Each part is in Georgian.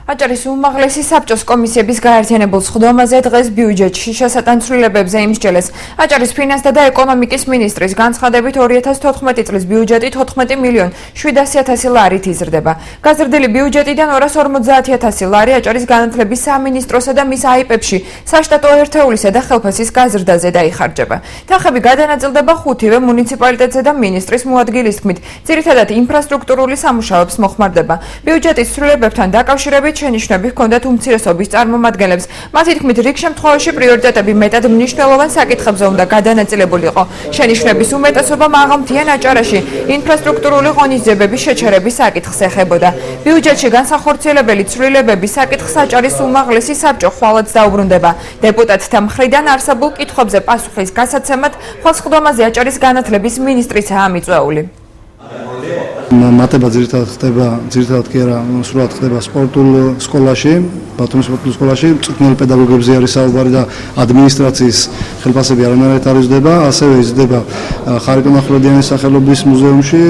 აჭარის უმაღლესი საბჭოს კომისიების გაერთიანებულ სხდომაზე დღეს ბიუჯეტში შესატანცვლილებებზე იმსჯელეს. აჭარის ფინანსთა და ეკონომიკის მინისტრის განცხადებით 2014 წლის ბიუჯეტი 14 მილიონ 700.000 ლარით იზრდება. გაზრდილი ბიუჯეტიდან 250.000 ლარი აჭარის განათლების სამინისტროსა და მის აიპებში საშტატო ერთეულისა და ხელფასის გაზრდაზე დაიხარჯება. თანხები გადანაწილდება 5-ვე მუნიციპალიტეტზე და მინისტრის მოადგილის თქმით, ძირითადად ინფრასტრუქტურული სამუშაოებს მოხმარდება. ბიუჯეტის ცვლილებებთან დაკავშირებით შენიშვნები ჰქონდათ უმცირესობის წარმომადგენლებს. მათი თქმით, რიგ შემთხვევაში პრიორიტეტები მეტად მნიშვნელოვან საკითხებზე უნდა გადანაწილებულიყო. შენიშვნების უმეტესობა მაღალმთიან აჭარაში ინფრასტრუქტურული ღონისძიებების შეჩერების საკითხს ეხებოდა. ბიუჯეტში განსახორციელებელი ცვლილებების საკითხს აჭარის უმაღლესი საბჭო ხვალაც დაუბრუნდება. დეპუტატთა მხრიდან არსებულ კითხვებზე პასუხის გასაცემად ხელსხდომაზე აჭარის განათლების მინისტრიცაა მიწვეული. მატება ძირითადად კი არა, სრულად ხდება სპორტულ სკოლაში, ბათუმის სპორტულ სკოლაში, მწვრთნელ პედაგოგებზე არის საუბარი და ადმინისტრაციის ხელფასები არანაირად არ იზრდება, ასევე იზრდება ხარიტონ ახვლედიანის სახელობის მუზეუმში,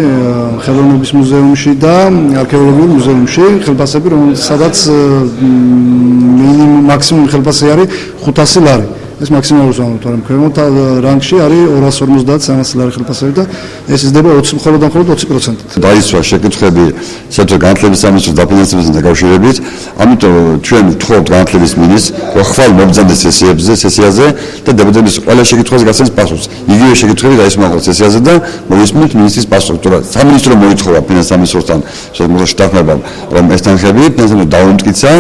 ხელოვნების მუზეუმში და არქეოლოგიურ მუზეუმში ხელფასები, სადაც მაქსიმუმ ხელფასი არის 500 ლარი. ეს მაქსიმალური ზონა, თორემ ქვემოთ რანგში არის 250-300 ლარი ხელფასები და ეს იზრდება მხოლოდ 20%. დაისვა შეკითხვები საბჭოს განათლების სამინისტროს დაფინანსებასთან დაკავშირებით, ამიტომ ჩვენ ვთხოვთ განათლების მინისტრს, რომ ხვალ მობრძანდეს სესიაზე და დეპუტატების ყველა შეკითხვაზე გასცემს პასუხს. იგივე შეკითხვები დაისვა სესიაზე და მოვისმინოთ მინისტრის პასუხი. თორემ სამინისტრო მოითხოვა ფინანსთა სამინისტროსთან შეთანხმება, რომ ეს თანხები ფინანსურად დაუმტკიცა.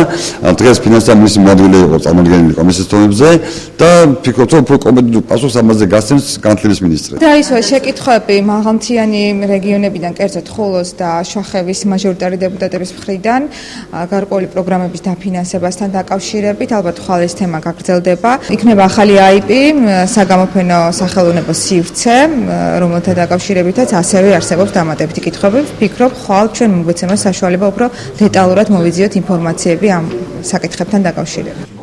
დღეს ფინანსთა მინისტრის მოადგილე იყო წარმოადგენელი კომისიის თომებზე და ფიქრობთ, რომ კომპეტენტურ პასუხს ამაზე გასცემს განათლების მინისტრი. დაისვა შეკითხვები მაღალმთიანი რეგიონებიდან, კერძოდ ხულოს და შუახევის მაჟორიტარი დეპუტატების მხრიდან გარკვეული პროგრამების დაფინანსებასთან დაკავშირებით, ალბათ ხვალ ეს თემა გაგრძელდება. იქნება ახალი IP, საგამოფენო სახელოვნებო სივრცე, რომელთა დაკავშირებითაც ასევე არსებობს დამატებითი კითხვები. ვფიქრობ, ხვალ ჩვენ მოგვეცემა საშუალება უფრო დეტალურად მოვიძიოთ ინფორმაციები ამ საკითხებთან დაკავშირებით.